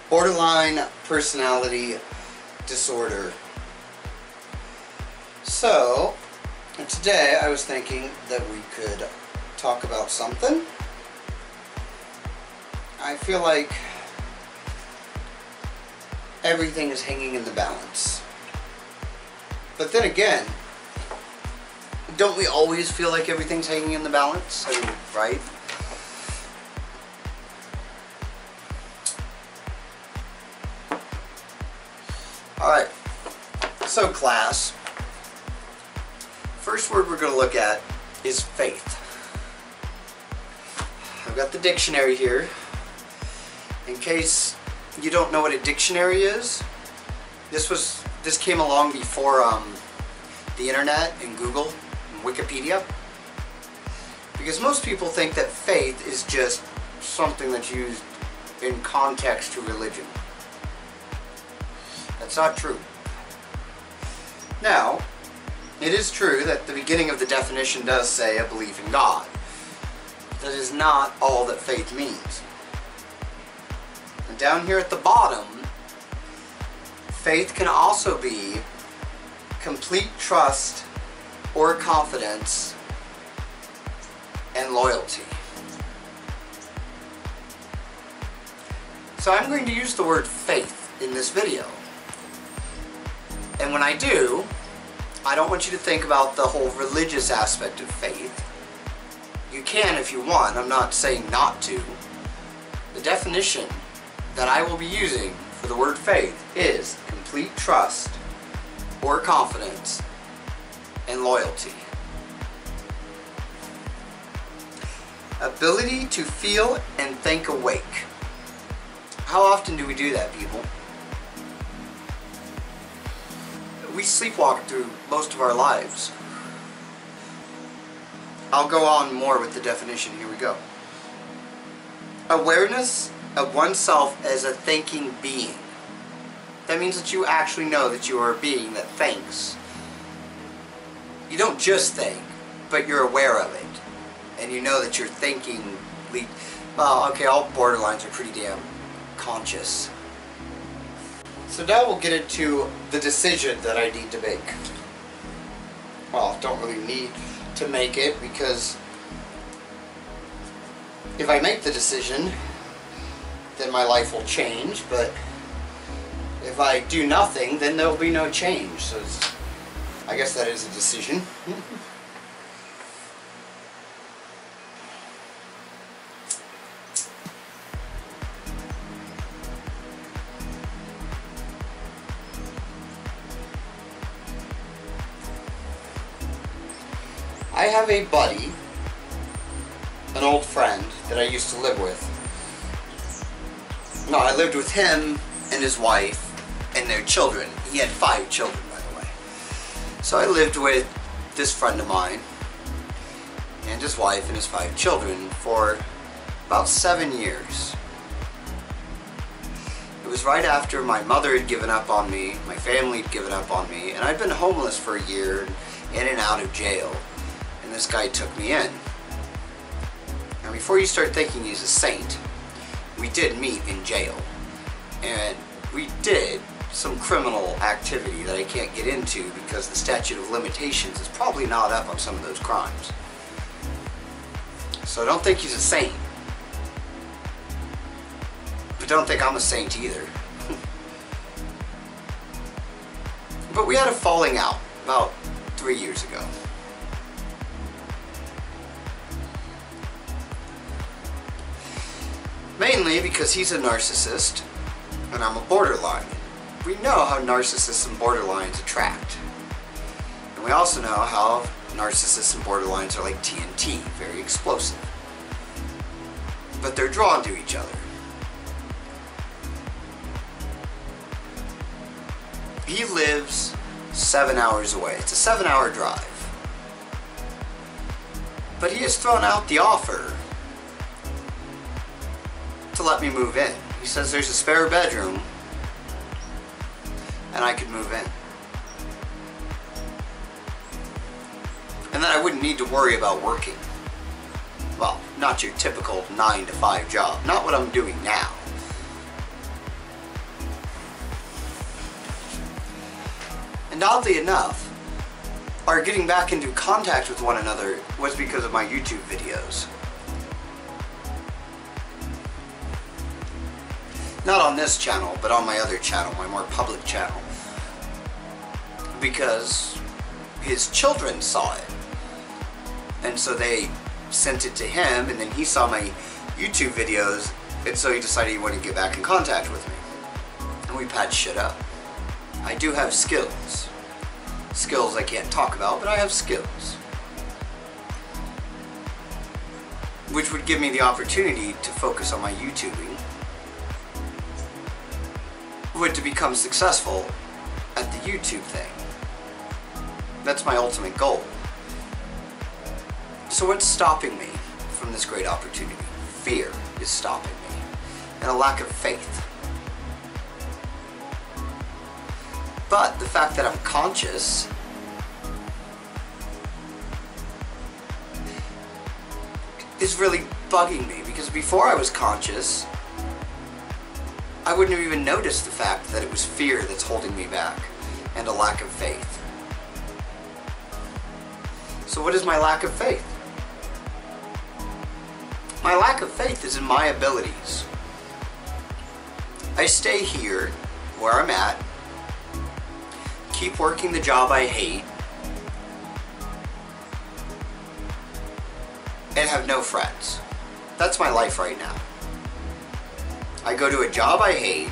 Borderline personality disorder. So, today I was thinking that we could talk about something. I feel like everything is hanging in the balance. But then again, don't we always feel like everything's hanging in the balance? I mean, right? Alright, so class, first word we're going to look at is faith. I've got the dictionary here. In case you don't know what a dictionary is, this came along before the internet and Google and Wikipedia. Because most people think that faith is just something that's used in context to religion. That's not true. Now, it is true that the beginning of the definition does say a belief in God. That is not all that faith means. And down here at the bottom, faith can also be complete trust or confidence and loyalty. So I'm going to use the word faith in this video. And when I do, I don't want you to think about the whole religious aspect of faith. You can if you want, I'm not saying not to. The definition that I will be using for the word faith is complete trust or confidence and loyalty. Ability to feel and think awake. How often do we do that, people? We sleepwalk through most of our lives. I'll go on more with the definition. Here we go. Awareness of oneself as a thinking being. That means that you actually know that you are a being that thinks. You don't just think, but you're aware of it. And you know that you're thinking. Well, okay, all borderlines are pretty damn conscious. So now we'll get into the decision that I need to make. Well, don't really need to make it, because if I make the decision, then my life will change, but if I do nothing, then there will be no change. So I guess that is a decision. I have a buddy, an old friend that I used to live with. No, I lived with him and his wife and their children. He had 5 children, by the way. So I lived with this friend of mine and his wife and his 5 children for about 7 years. It was right after my mother had given up on me, my family had given up on me, and I'd been homeless for a year, in and out of jail. And this guy took me in. Now before you start thinking he's a saint, we did meet in jail. And we did some criminal activity that I can't get into because the statute of limitations is probably not up on some of those crimes. So don't think he's a saint. But don't think I'm a saint either. But we had a falling out about 3 years ago. Mainly because he's a narcissist and I'm a borderline. We know how narcissists and borderlines attract. And we also know how narcissists and borderlines are like TNT, very explosive. But they're drawn to each other. He lives 7 hours away. It's a 7-hour drive. But he has thrown out the offer to let me move in. He says there's a spare bedroom and I could move in. And then I wouldn't need to worry about working. Well, not your typical 9 to 5 job. Not what I'm doing now. And oddly enough, our getting back into contact with one another was because of my YouTube videos. Not on this channel, but on my other channel, my more public channel. Because his children saw it. And so they sent it to him, and then he saw my YouTube videos, and so he decided he wanted to get back in contact with me. And we patched shit up. I do have skills. Skills I can't talk about, but I have skills. Which would give me the opportunity to focus on my YouTubing. Would to become successful at the YouTube thing. That's my ultimate goal. So what's stopping me from this great opportunity? Fear is stopping me, and a lack of faith. But the fact that I'm conscious is really bugging me, because before I was conscious, I wouldn't have even noticed the fact that it was fear that's holding me back, and a lack of faith. So what is my lack of faith? My lack of faith is in my abilities. I stay here, where I'm at, keep working the job I hate, and have no friends. That's my life right now. I go to a job I hate,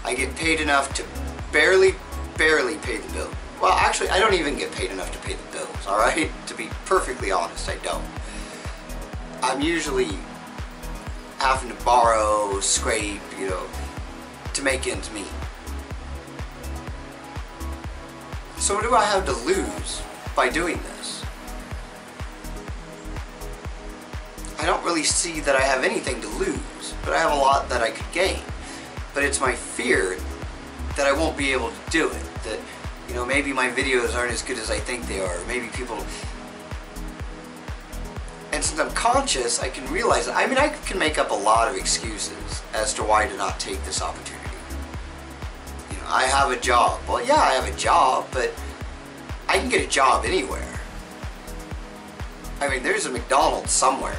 I get paid enough to barely pay the bill. Well, actually, I don't even get paid enough to pay the bills, alright? To be perfectly honest, I don't. I'm usually having to borrow, scrape, to make ends meet. So what do I have to lose by doing this? I don't really see that I have anything to lose, but I have a lot that I could gain. But it's my fear that I won't be able to do it, that maybe my videos aren't as good as I think they are, maybe people... And since I'm conscious, I can realize that. I mean, I can make up a lot of excuses as to why to not take this opportunity. I have a job. Well, yeah, I have a job, but I can get a job anywhere. I mean, there's a McDonald's somewhere.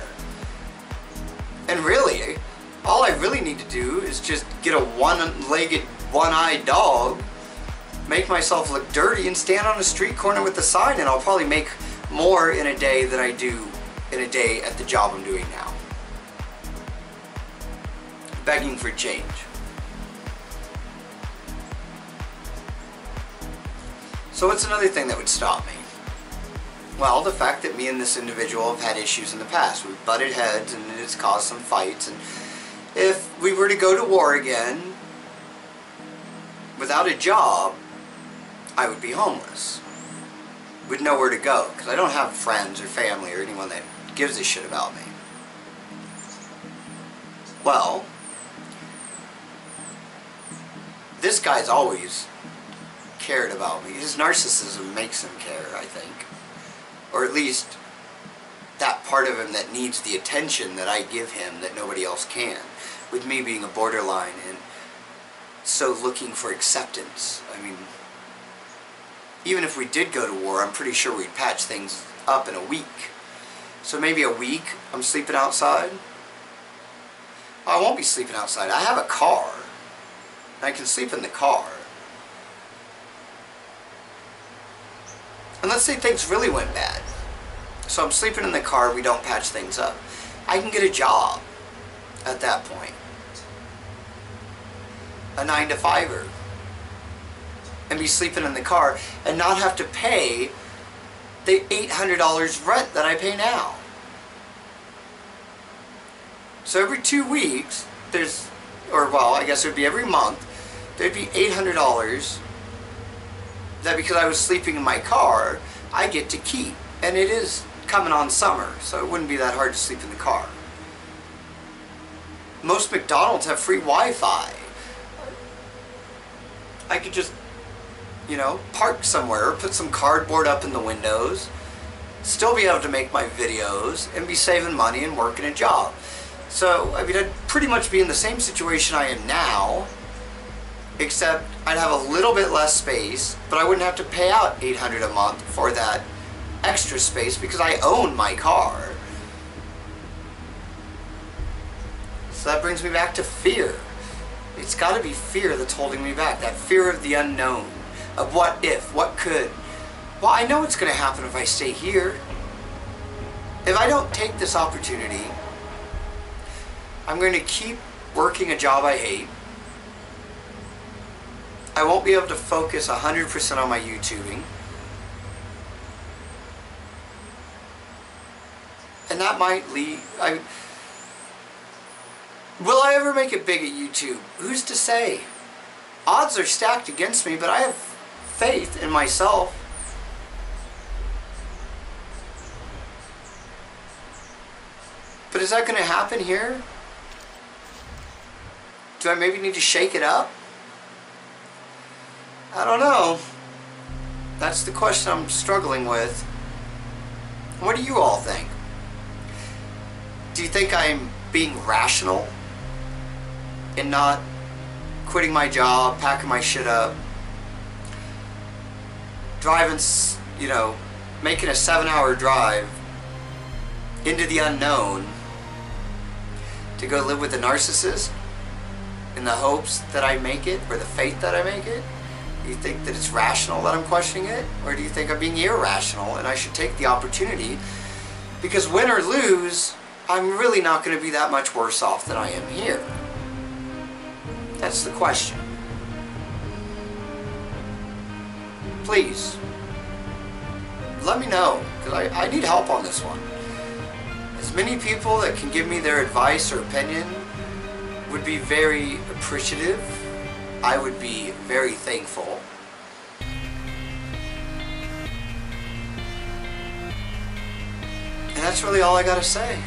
And really, all I really need to do is just get a one-legged, one-eyed dog, make myself look dirty, and stand on a street corner with a sign, and I'll probably make more in a day than I do in a day at the job I'm doing now. Begging for change. So what's another thing that would stop me? Well, the fact that me and this individual have had issues in the past. We've butted heads and it's caused some fights, and if we were to go to war again without a job, I would be homeless. With nowhere to go, because I don't have friends or family or anyone that gives a shit about me. Well, this guy's always cared about me. His narcissism makes him care, I think. Or at least that part of him that needs the attention that I give him that nobody else can. With me being a borderline and so looking for acceptance. I mean, even if we did go to war, I'm pretty sure we'd patch things up in a week. So maybe a week I'm sleeping outside. I won't be sleeping outside. I have a car. I can sleep in the car. And let's say things really went bad. So I'm sleeping in the car, we don't patch things up. I can get a job at that point. A 9-to-5-er. And be sleeping in the car and not have to pay the $800 rent that I pay now. So every 2 weeks, I guess it would be every month, there'd be $800 that, because I was sleeping in my car, I get to keep. And it is coming on summer, so it wouldn't be that hard to sleep in the car. Most McDonald's have free Wi-Fi. I could just, park somewhere, put some cardboard up in the windows, still be able to make my videos, and be saving money and working a job. So, I mean, I'd pretty much be in the same situation I am now, except I'd have a little bit less space, but I wouldn't have to pay out $800 a month for that extra space because I own my car. So that brings me back to fear. It's got to be fear that's holding me back. That fear of the unknown, of what if, what could. Well, I know what's going to happen if I stay here. If I don't take this opportunity, I'm going to keep working a job I hate. I won't be able to focus 100% on my YouTubing. And that might lead... Will I ever make it big at YouTube? Who's to say? Odds are stacked against me, but I have faith in myself. But is that going to happen here? Do I maybe need to shake it up? I don't know. That's the question I'm struggling with. What do you all think? Do you think I'm being rational in not quitting my job, packing my shit up, driving, you know, making a 7-hour drive into the unknown to go live with a narcissist in the hopes that I make it, or the faith that I make it? Do you think that it's rational that I'm questioning it? Or do you think I'm being irrational and I should take the opportunity? Because win or lose, I'm really not going to be that much worse off than I am here. That's the question. Please, let me know, because I need help on this one. As many people that can give me their advice or opinion would be very appreciative. I would be very thankful. And that's really all I gotta say.